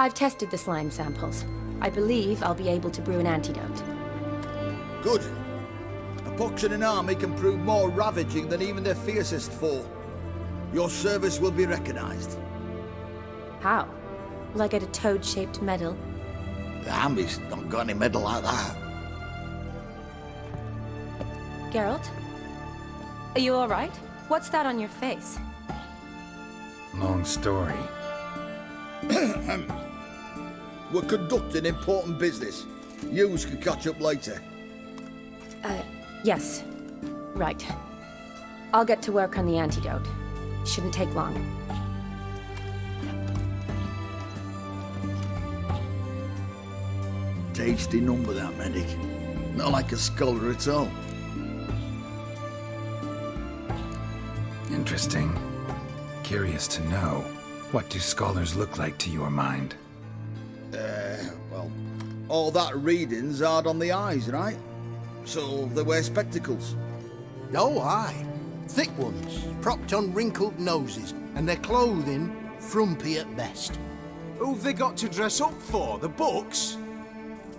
I've tested the slime samples. I believe I'll be able to brew an antidote. Good. A pox in an army can prove more ravaging than even their fiercest foe. Your service will be recognized. How? Will I get a toad-shaped medal? The army's not got any medal like that. Geralt? Are you alright? What's that on your face? Long story. We're conducting important business. Yous can catch up later. Yes. Right. I'll get to work on the antidote. Shouldn't take long. Tasty number, that medic. Not like a scholar at all. Interesting. Curious to know, what do scholars look like to your mind? Well, all that reading's hard on the eyes, right? So they wear spectacles. Oh, aye. Thick ones, propped on wrinkled noses, and their clothing frumpy at best. Who've they got to dress up for? The books?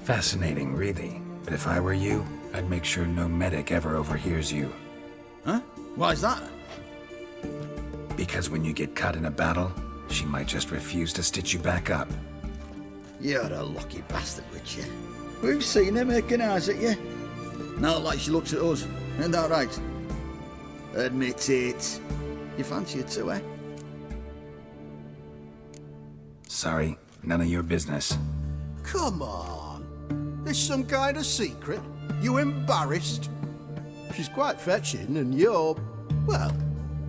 Fascinating, really. But if I were you, I'd make sure no medic ever overhears you. Huh? Why's that? Because when you get cut in a battle, she might just refuse to stitch you back up. You're a lucky bastard, Witcher. We've seen her making eyes at you. Not like she looks at us. Ain't that right? Admit it. You fancy her too, eh? Sorry, none of your business. Come on. There's some kind of secret. You embarrassed? She's quite fetching, and you're, well,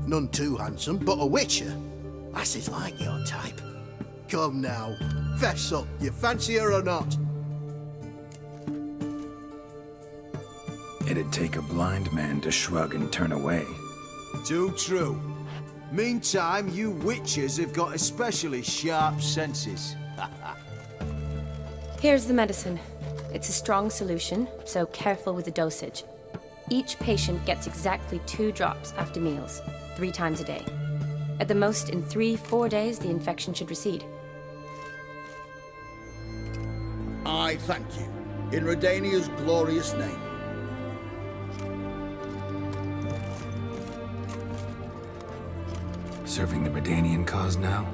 none too handsome, but a witcher. Lasses like your type. Come now, fess up. You fancy her or not? It'd take a blind man to shrug and turn away. Too true. Meantime, you witches have got especially sharp senses. Here's the medicine. It's a strong solution, so careful with the dosage. Each patient gets exactly 2 drops after meals, 3 times a day. At the most, in 3-4 days, the infection should recede. I thank you. In Redania's glorious name. Serving the Redanian cause now?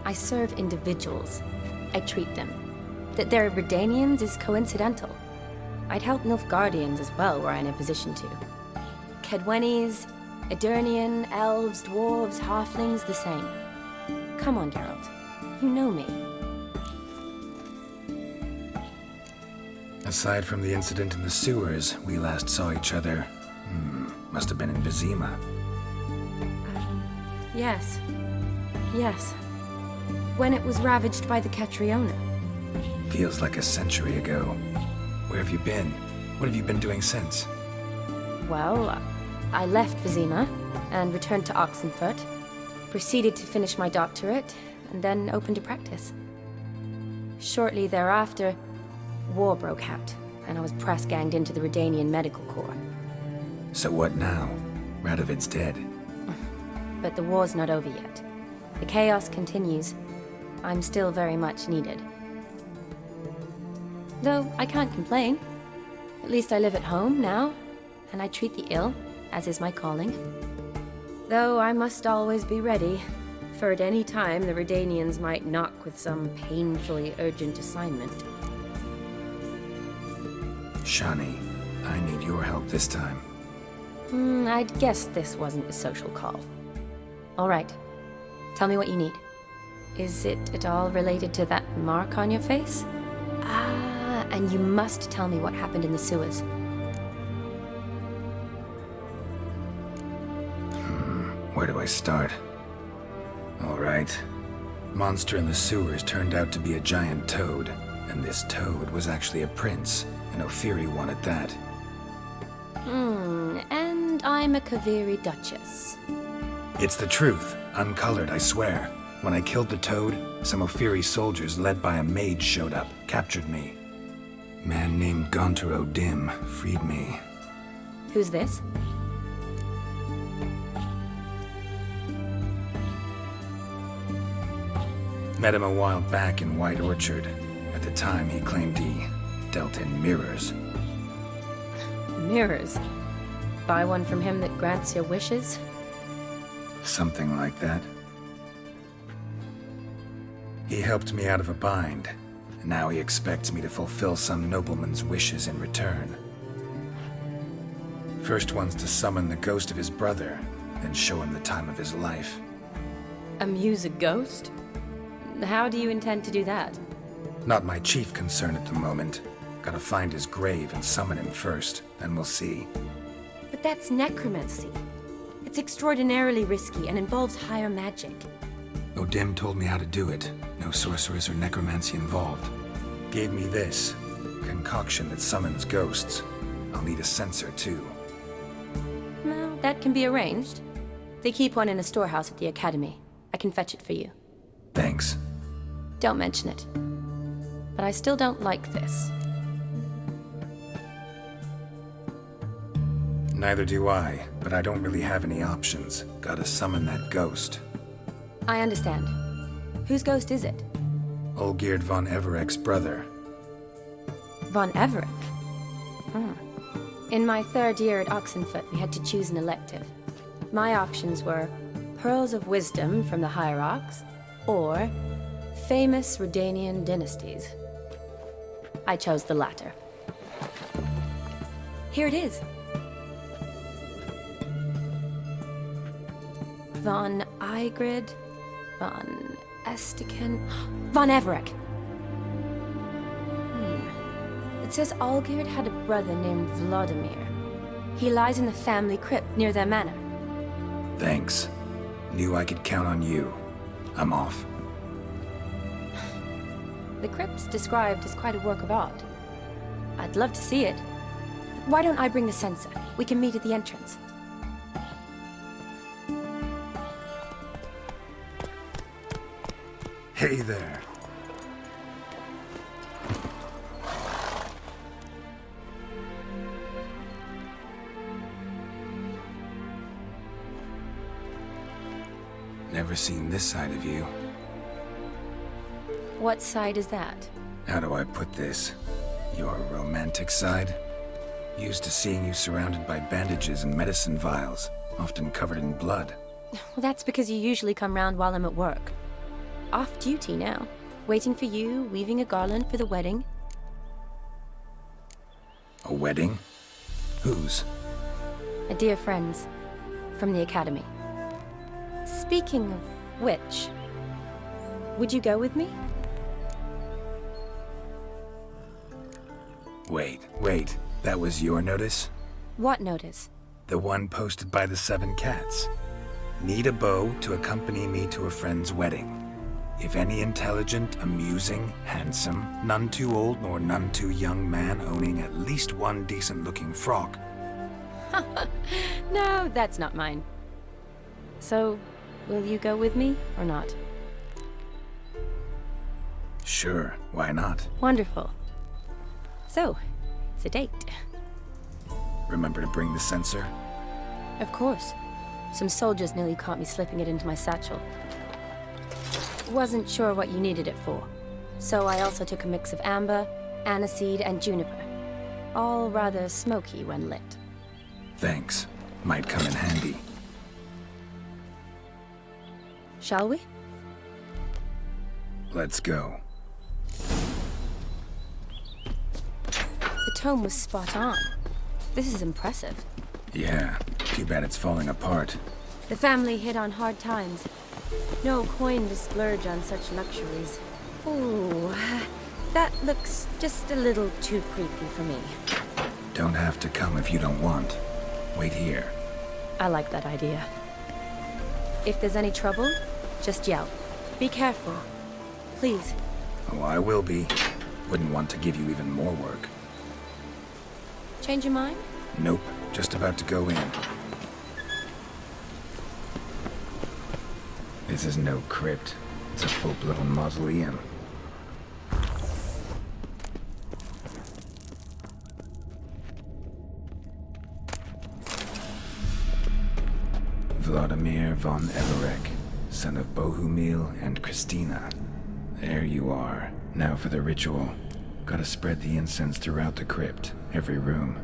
I serve individuals. I treat them. That they're Redanians is coincidental. I'd help Nilfgaardians as well, were I in a position to. Kedwenis, Edirnian, elves, dwarves, halflings, the same. Come on, Geralt. You know me. Aside from the incident in the sewers, we last saw each other. Must have been in Vizima. Yes. Yes. When it was ravaged by the Catriona. Feels like a century ago. Where have you been? What have you been doing since? Well, I left Vizima and returned to Oxenfurt, proceeded to finish my doctorate, and then opened a practice. Shortly thereafter, war broke out, and I was press-ganged into the Redanian Medical Corps. So what now? Radovid's dead. But the war's not over yet. The chaos continues. I'm still very much needed. Though I can't complain. At least I live at home now, and I treat the ill, as is my calling. Though I must always be ready, for at any time the Redanians might knock with some painfully urgent assignment. Shani, I need your help this time. I'd guess this wasn't a social call. All right. Tell me what you need. Is it at all related to that mark on your face? Ah, and you must tell me what happened in the sewers. Where do I start? All right. Monster in the sewers turned out to be a giant toad, and this toad was actually a prince, an Ophiri one at that. And I'm a Kaviri Duchess. It's the truth, uncolored, I swear. When I killed the toad, some Ophiri soldiers led by a mage showed up, captured me. Man named Gontaro Dim freed me. Who's this? Met him a while back in White Orchard. At the time, he claimed he dealt in mirrors. Mirrors. Buy one from him that grants your wishes? Something like that. He helped me out of a bind, and now he expects me to fulfill some nobleman's wishes in return. First one's to summon the ghost of his brother, then show him the time of his life. Amuse a ghost? How do you intend to do that? Not my chief concern at the moment. Gotta find his grave and summon him first, then we'll see. But that's necromancy. It's extraordinarily risky and involves higher magic. Odim told me how to do it. No sorceress or necromancy involved. Gave me this concoction that summons ghosts. I'll need a censer too. Well, that can be arranged. They keep one in a storehouse at the academy. I can fetch it for you. Thanks. Don't mention it. But I still don't like this. Neither do I, but I don't really have any options. Gotta summon that ghost. I understand. Whose ghost is it? Olgierd von Everek's brother. Von Everett? In my third year at Oxenfoot, we had to choose an elective. My options were Pearls of Wisdom from the Hierarchs, or Famous Redanian Dynasties. I chose the latter. Here it is. Von Igrid, Von Estiken, Von Everek. It says Olgierd had a brother named Vladimir. He lies in the family crypt near their manor. Thanks. Knew I could count on you. I'm off. The crypt's described as quite a work of art. I'd love to see it. Why don't I bring the censer? We can meet at the entrance. Hey there. Never seen this side of you. What side is that? How do I put this? Your romantic side? Used to seeing you surrounded by bandages and medicine vials, often covered in blood. Well, that's because you usually come round while I'm at work. Off duty now. Waiting for you, weaving a garland for the wedding. A wedding? Whose? A dear friend's. From the academy. Speaking of which, would you go with me? Wait. That was your notice? What notice? The one posted by the 7 Cats. Need a beau to accompany me to a friend's wedding. If any intelligent, amusing, handsome, none too old nor none too young man owning at least one decent-looking frock. No, that's not mine. So, will you go with me or not? Sure, why not? Wonderful. So, it's a date. Remember to bring the censer? Of course. Some soldiers nearly caught me slipping it into my satchel. Wasn't sure what you needed it for, so I also took a mix of amber, aniseed, and juniper. All rather smoky when lit. Thanks. Might come in handy. Shall we? Let's go. The tome was spot on. This is impressive. Yeah, too bad it's falling apart. The family hit on hard times. No coin to splurge on such luxuries. Ooh, that looks just a little too creepy for me. Don't have to come if you don't want. Wait here. I like that idea. If there's any trouble, just yell. Be careful. Please. Oh, I will be. Wouldn't want to give you even more work. Change your mind? Nope, just about to go in. This is no crypt. It's a full-blown mausoleum. Vladimir von Everek, son of Bohumil and Christina. There you are. Now for the ritual. Gotta spread the incense throughout the crypt, every room.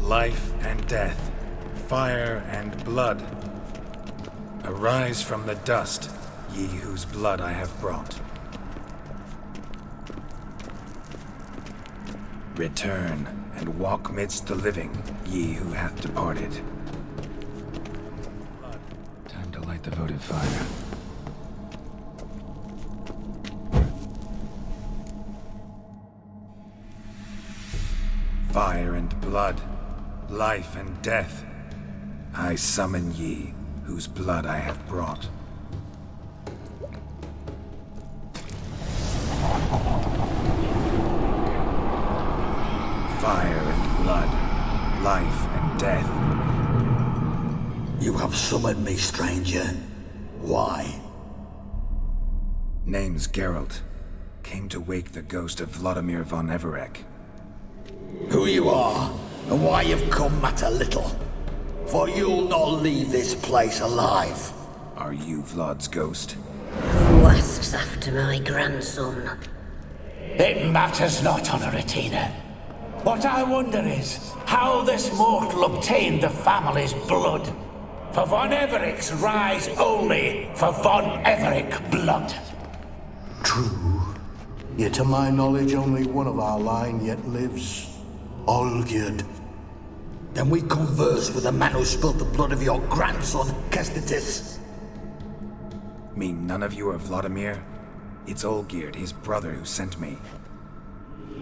Life and death, fire and blood. Arise from the dust, ye whose blood I have brought. Return and walk midst the living, ye who hath departed. Time to light the votive fire. Fire and blood, life and death, I summon ye, whose blood I have brought. Fire and blood, life and death. You have summoned me, stranger. Why? Name's Geralt. Came to wake the ghost of Vladimir von Everec. Who you are, and why you've come matter little. For you'll not leave this place alive. Are you Vlad's ghost? Who asks after my grandson? It matters not, Honoratina. What I wonder is how this mortal obtained the family's blood. For von Everic's rise only for von Everec blood. True. Yet to my knowledge, only one of our line yet lives. Olgierd. Then we converse with the man who spilled the blood of your grandson, Kestitis. Mean none of you are Vladimir? It's Olgierd, his brother, who sent me.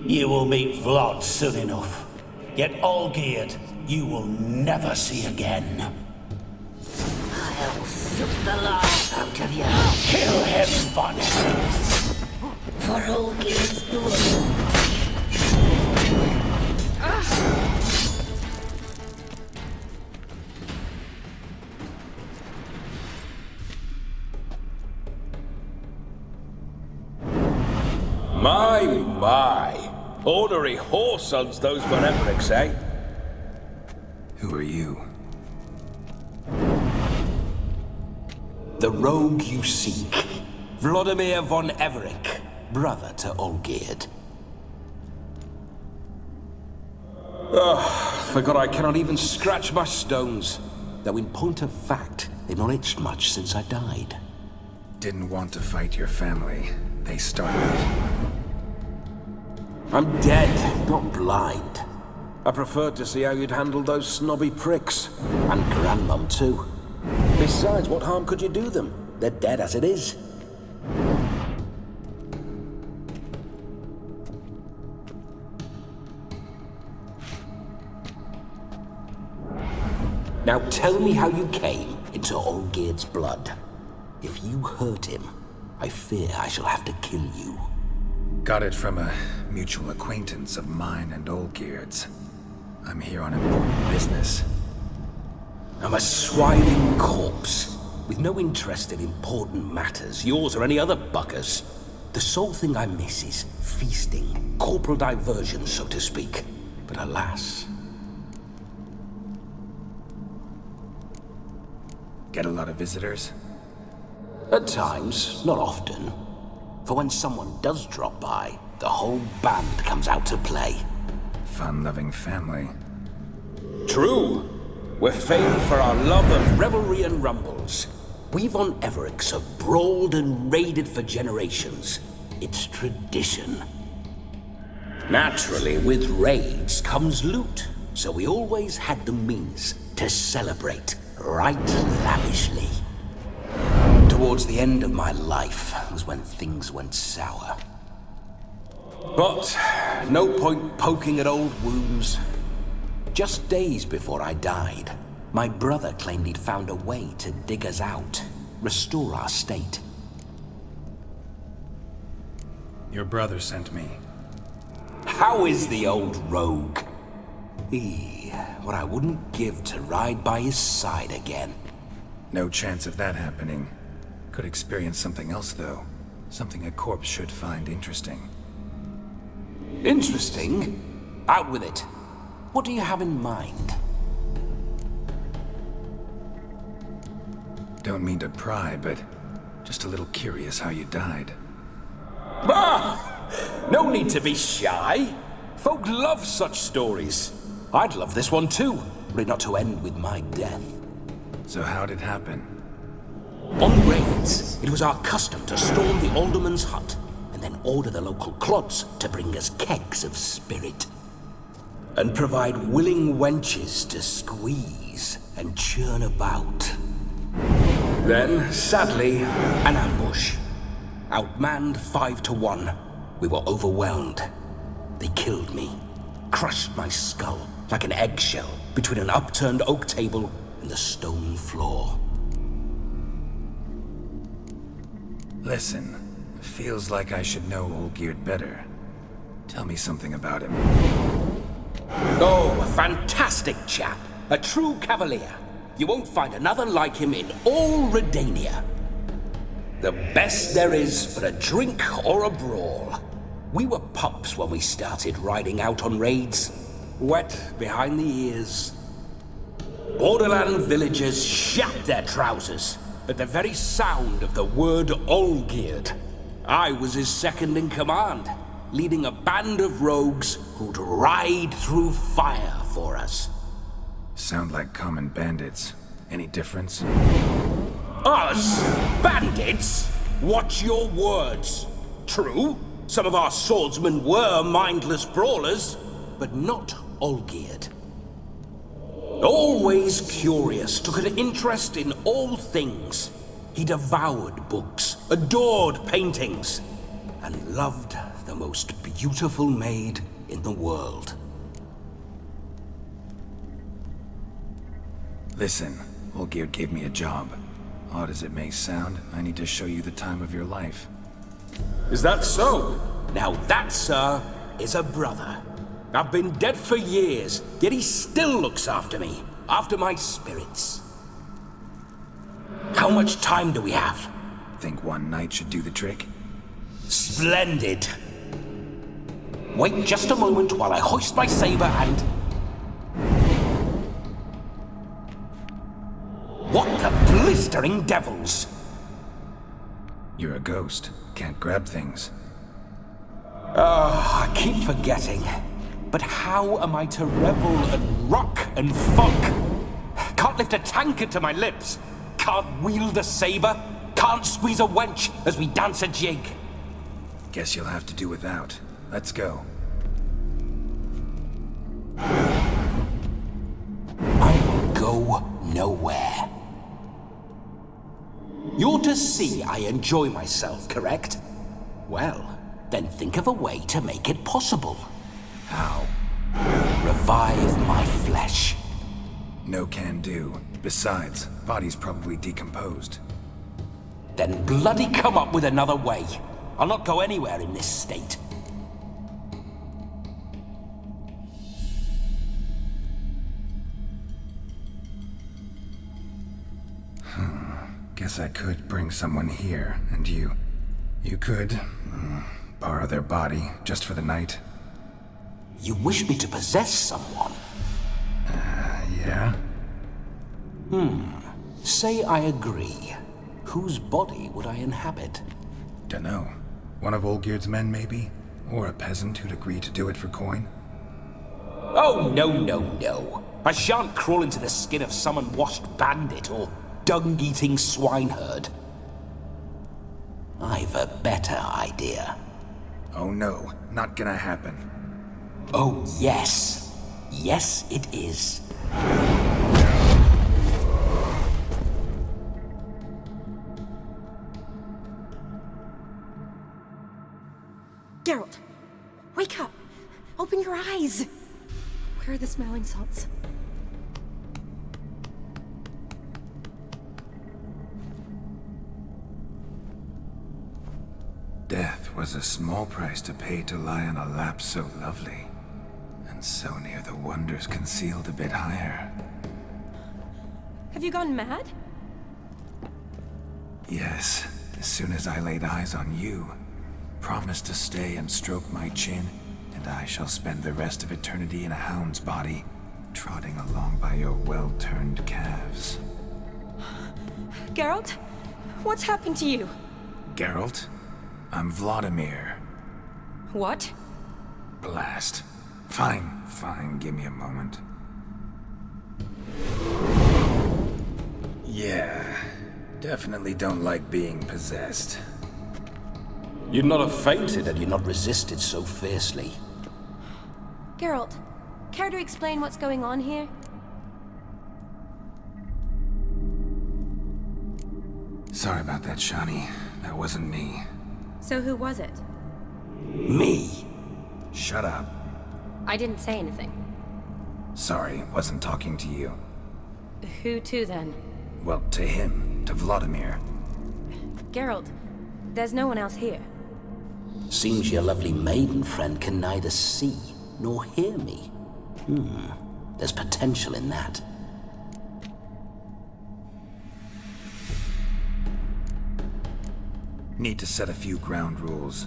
You will meet Vlad soon enough. Yet Olgierd, you will never see again. I'll suck the life out of you. Kill him, von Everec. For Olgierd's blood. My. Ornery whoresons those von Everecs, eh? Who are you? The rogue you seek. Vladimir von Everec, brother to Olgierd. Forgot I cannot even scratch my stones. Though in point of fact, they've not itched much since I died. Didn't want to fight your family. They started it. I'm dead, not blind. I preferred to see how you'd handle those snobby pricks. And Grandmum too. Besides, what harm could you do them? They're dead as it is. Now tell me how you came into Olgierd's blood. If you hurt him, I fear I shall have to kill you. Got it from a mutual acquaintance of mine and Olgierd's. I'm here on important business. I'm a swiving corpse, with no interest in important matters, yours or any other buggers. The sole thing I miss is feasting, corporal diversion, so to speak. But alas... Get a lot of visitors? At times, not often. For when someone does drop by, the whole band comes out to play. Fun-loving family. True. We're famed for our love of Revelry and rumbles. We von Everecs have brawled and raided for generations. It's tradition. Naturally, with raids comes loot, so we always had the means to celebrate right lavishly. Towards the end of my life was when things went sour. But no point poking at old wounds. Just days before I died, my brother claimed he'd found a way to dig us out, restore our state. Your brother sent me. How is the old rogue? What I wouldn't give to ride by his side again. No chance of that happening. Could experience something else, though. Something a corpse should find interesting. Interesting? Out with it. What do you have in mind? Don't mean to pry, but just a little curious how you died. Ah! No need to be shy. Folk love such stories. I'd love this one too, were it not to end with my death. So how'd it happen? On raids, it was our custom to storm the alderman's hut, and then order the local clods to bring us kegs of spirit. And provide willing wenches to squeeze and churn about. Then, sadly, an ambush. Outmanned 5 to 1. We were overwhelmed. They killed me. Crushed my skull like an eggshell between an upturned oak table and the stone floor. Listen, feels like I should know Olgierd better. Tell me something about him. Oh, a fantastic chap. A true cavalier. You won't find another like him in all Redania. The best there is for a drink or a brawl. We were pups when we started riding out on raids. Wet behind the ears. Borderland villagers shat their trousers at the very sound of the word Olgierd. I was his second in command, leading a band of rogues who'd ride through fire for us. Sound like common bandits. Any difference? Us? Bandits? Watch your words. True, some of our swordsmen were mindless brawlers, but not Olgierd. Always curious, took an interest in all things. He devoured books, adored paintings, and loved the most beautiful maid in the world. Listen, Olgierd gave me a job. Odd as it may sound, I need to show you the time of your life. Is that so? Now that, sir, is a brother. I've been dead for years, yet he still looks after me, after my spirits. How much time do we have? Think one night should do the trick? Splendid. Wait just a moment while I hoist my saber and... What the blistering devils? You're a ghost. Can't grab things. I keep forgetting. But how am I to revel and rock and fuck? Can't lift a tankard to my lips. Can't wield a saber. Can't squeeze a wench as we dance a jig. Guess you'll have to do without. Let's go. I will go nowhere. You're to see I enjoy myself, correct? Well, then think of a way to make it possible. How? Revive my flesh. No can do. Besides, body's probably decomposed. Then bloody come up with another way. I'll not go anywhere in this state. Guess I could bring someone here, and you could borrow their body just for the night. You wish me to possess someone? Yeah? Say I agree. Whose body would I inhabit? Dunno. One of Olgierd's men, maybe? Or a peasant who'd agree to do it for coin? Oh, no. I shan't crawl into the skin of some unwashed bandit or dung-eating swineherd. I've a better idea. Oh no, not gonna happen. Oh, yes. Yes, it is. Geralt, wake up! Open your eyes! Where are the smelling salts? Death was a small price to pay to lie on a lap so lovely, and so near the wonders concealed a bit higher. Have you gone mad? Yes, as soon as I laid eyes on you. Promise to stay and stroke my chin, and I shall spend the rest of eternity in a hound's body, trotting along by your well-turned calves. Geralt? What's happened to you? Geralt? I'm Vladimir. What? Blast. Fine, give me a moment. Yeah, definitely don't like being possessed. You'd not have fainted had you not resisted so fiercely. Geralt, care to explain what's going on here? Sorry about that, Shani. That wasn't me. So who was it? Me? Shut up. I didn't say anything. Sorry, wasn't talking to you. Who to then? Well, to him. To Vladimir. Geralt, there's no one else here. Seems your lovely maiden friend can neither see nor hear me. There's potential in that. Need to set a few ground rules.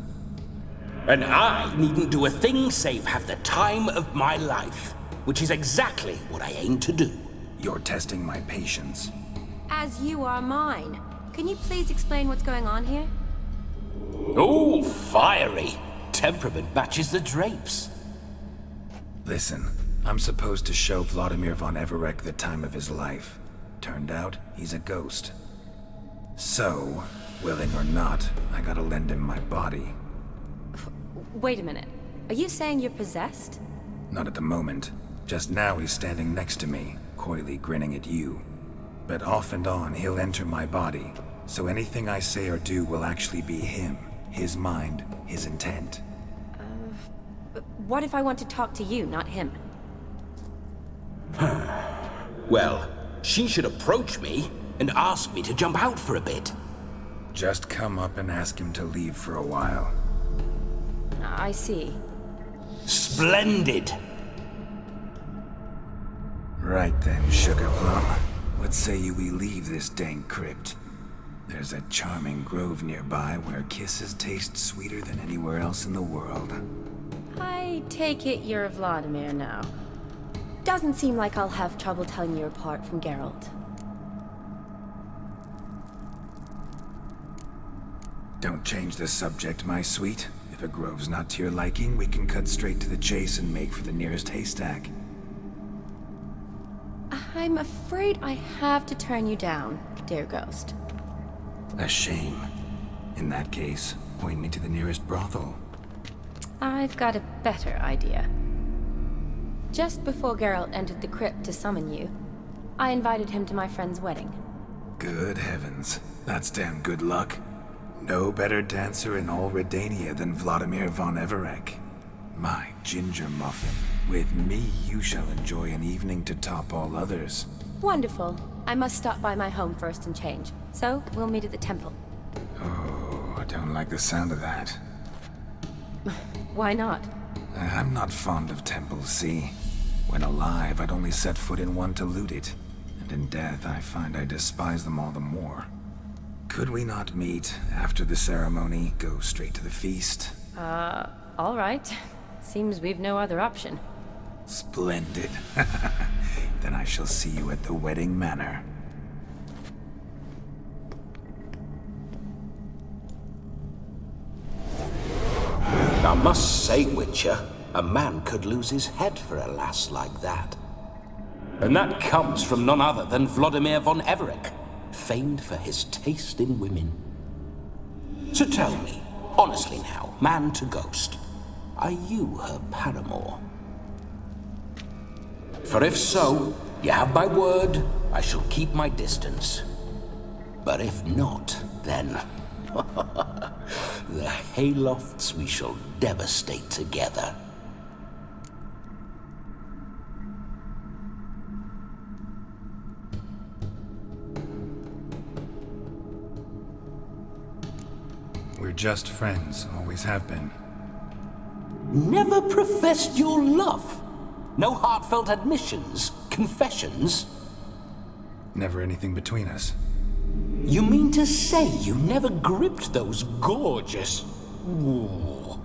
And I needn't do a thing save have the time of my life, which is exactly what I aim to do. You're testing my patience. As you are mine. Can you please explain what's going on here? Oh, fiery. Temperament matches the drapes. Listen, I'm supposed to show Vladimir von Everec the time of his life. Turned out, he's a ghost. So, willing or not, I gotta lend him my body. Wait a minute. Are you saying you're possessed? Not at the moment. Just now he's standing next to me, coyly grinning at you. But off and on, he'll enter my body, so anything I say or do will actually be him, his mind, his intent. But what if I want to talk to you, not him? Well, she should approach me and ask me to jump out for a bit. Just come up and ask him to leave for a while. I see. Splendid! Right then, Sugar Plum. What say you we leave this dank crypt? There's a charming grove nearby where kisses taste sweeter than anywhere else in the world. I take it you're Vladimir now. Doesn't seem like I'll have trouble telling you apart from Geralt. Don't change the subject, my sweet. If a grove's not to your liking, we can cut straight to the chase and make for the nearest haystack. I'm afraid I have to turn you down, dear ghost. A shame. In that case, point me to the nearest brothel. I've got a better idea. Just before Geralt entered the crypt to summon you, I invited him to my friend's wedding. Good heavens. That's damn good luck. No better dancer in all Redania than Vladimir von Everec. My ginger muffin. With me, you shall enjoy an evening to top all others. Wonderful. I must stop by my home first and change. So, we'll meet at the temple. Oh, I don't like the sound of that. Why not? I'm not fond of temples, see? When alive, I'd only set foot in one to loot it. And in death, I find I despise them all the more. Could we not meet after the ceremony, go straight to the feast? All right. Seems we've no other option. Splendid. Then I shall see you at the wedding manor. I must say, Witcher, a man could lose his head for a lass like that. And that comes from none other than Vladimir von Everec, famed for his taste in women. So tell me, honestly now, man to ghost, are you her paramour? For if so, you have my word, I shall keep my distance. But if not, then the haylofts we shall devastate together. We're just friends, always have been. Never professed your love? No heartfelt admissions, confessions? Never anything between us. You mean to say you never gripped those gorgeous... Ooh.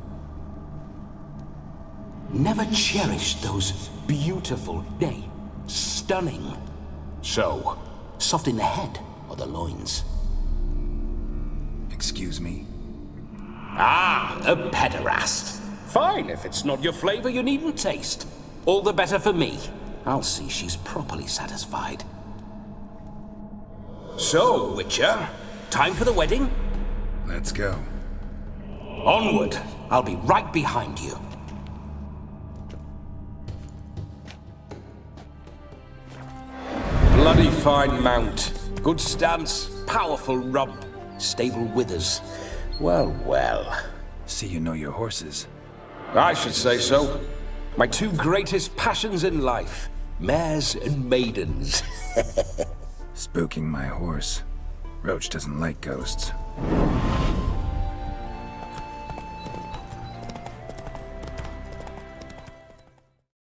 Never cherished those beautiful, nay, stunning... So, soft in the head or the loins? Excuse me? Ah, a pederast. Fine, if it's not your flavor, you needn't taste. All the better for me. I'll see she's properly satisfied. So, Witcher, time for the wedding? Let's go. Onward. I'll be right behind you. Bloody fine mount. Good stance, powerful rump, stable withers. Well, well. See you know your horses. I should say so. My two greatest passions in life. Mares and maidens. Spooking my horse. Roach doesn't like ghosts.